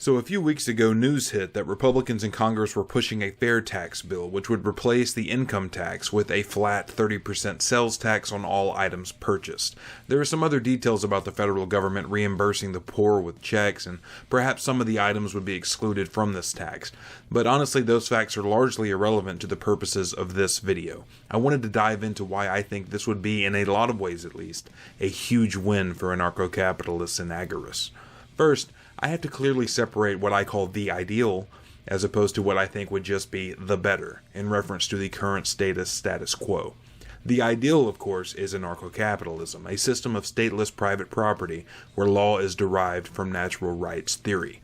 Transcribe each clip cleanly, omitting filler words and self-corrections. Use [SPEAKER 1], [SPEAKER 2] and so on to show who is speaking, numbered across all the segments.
[SPEAKER 1] So a few weeks ago, news hit that Republicans in Congress were pushing a fair tax bill, which would replace the income tax with a flat 30% sales tax on all items purchased. There are some other details about the federal government reimbursing the poor with checks, and perhaps some of the items would be excluded from this tax. But honestly, those facts are largely irrelevant to the purposes of this video. I wanted to dive into why I think this would be, in a lot of ways at least, a huge win for anarcho-capitalists and agorists. First, I have to clearly separate what I call the ideal, as opposed to what I think would just be the better, in reference to the current status quo. The ideal, of course, is anarcho-capitalism, a system of stateless private property where law is derived from natural rights theory.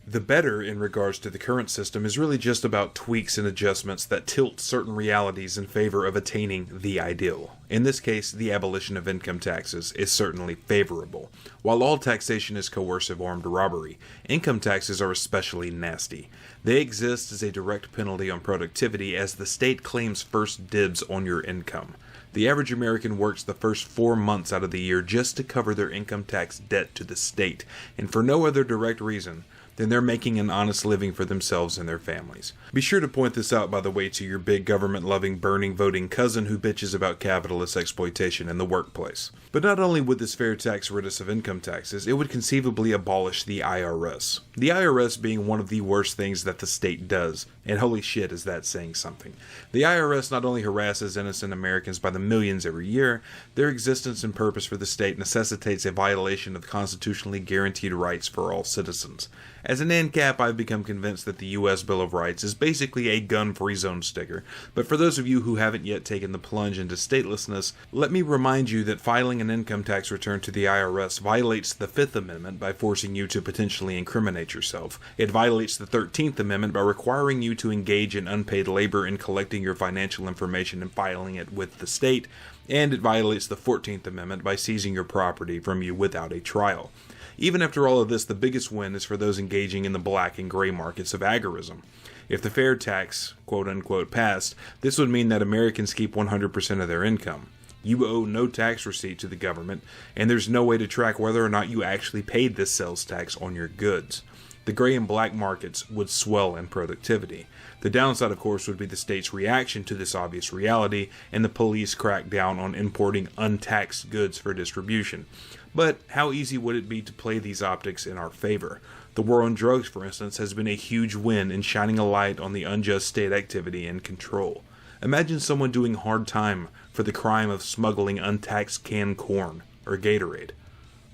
[SPEAKER 1] The better, in regards to the current system, is really just about tweaks and adjustments that tilt certain realities in favor of attaining the ideal. In this case, the abolition of income taxes is certainly favorable. While all taxation is coercive armed robbery, income taxes are especially nasty. They exist as a direct penalty on productivity, as the state claims first dibs on your income. The average American works the first 4 months out of the year just to cover their income tax debt to the state, and for no other direct reason then they're making an honest living for themselves and their families. Be sure to point this out, by the way, to your big government-loving, burning-voting cousin who bitches about capitalist exploitation in the workplace. But not only would this fair tax rid us of income taxes, it would conceivably abolish the IRS. The IRS being one of the worst things that the state does, and holy shit is that saying something. The IRS not only harasses innocent Americans by the millions every year, their existence and purpose for the state necessitates a violation of constitutionally guaranteed rights for all citizens. As an end cap, I've become convinced that the U.S. Bill of Rights is basically a gun-free zone sticker, but for those of you who haven't yet taken the plunge into statelessness, let me remind you that filing an income tax return to the IRS violates the Fifth Amendment by forcing you to potentially incriminate yourself. It violates the 13th Amendment by requiring you to engage in unpaid labor in collecting your financial information and filing it with the state, and it violates the 14th Amendment by seizing your property from you without a trial. Even after all of this, the biggest win is for those engaging in the black and gray markets of agorism. If the fair tax, quote-unquote, passed, this would mean that Americans keep 100% of their income. You owe no tax receipt to the government, and there's no way to track whether or not you actually paid this sales tax on your goods. The gray and black markets would swell in productivity. The downside, of course, would be the state's reaction to this obvious reality, and the police crack down on importing untaxed goods for distribution. But how easy would it be to play these optics in our favor? The war on drugs, for instance, has been a huge win in shining a light on the unjust state activity and control. Imagine someone doing hard time for the crime of smuggling untaxed canned corn or Gatorade.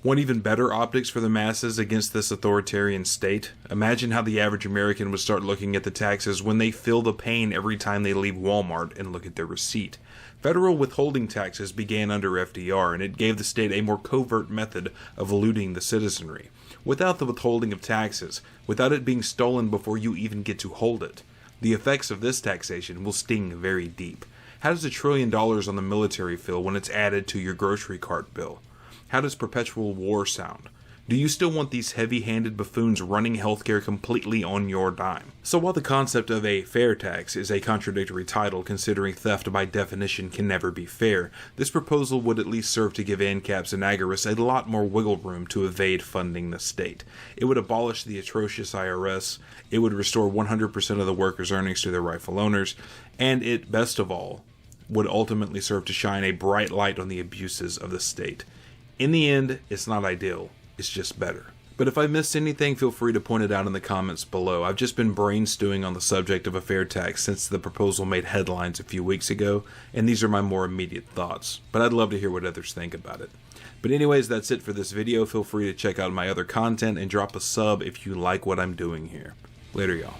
[SPEAKER 1] Want even better optics for the masses against this authoritarian state? Imagine how the average American would start looking at the taxes when they feel the pain every time they leave Walmart and look at their receipt. Federal withholding taxes began under FDR, and it gave the state a more covert method of eluding the citizenry. Without the withholding of taxes, without it being stolen before you even get to hold it, the effects of this taxation will sting very deep. How does $1 trillion on the military feel when it's added to your grocery cart bill? How does perpetual war sound? Do you still want these heavy-handed buffoons running healthcare completely on your dime? So while the concept of a fair tax is a contradictory title, considering theft by definition can never be fair, this proposal would at least serve to give ANCAPs and agorists a lot more wiggle room to evade funding the state. It would abolish the atrocious IRS, it would restore 100% of the workers' earnings to their rightful owners, and it, best of all, would ultimately serve to shine a bright light on the abuses of the state. In the end, it's not ideal. It's just better. But if I missed anything, feel free to point it out in the comments below. I've just been brain stewing on the subject of a fair tax since the proposal made headlines a few weeks ago, and these are my more immediate thoughts. But I'd love to hear what others think about it. But anyways, that's it for this video. Feel free to check out my other content and drop a sub if you like what I'm doing here. Later, y'all.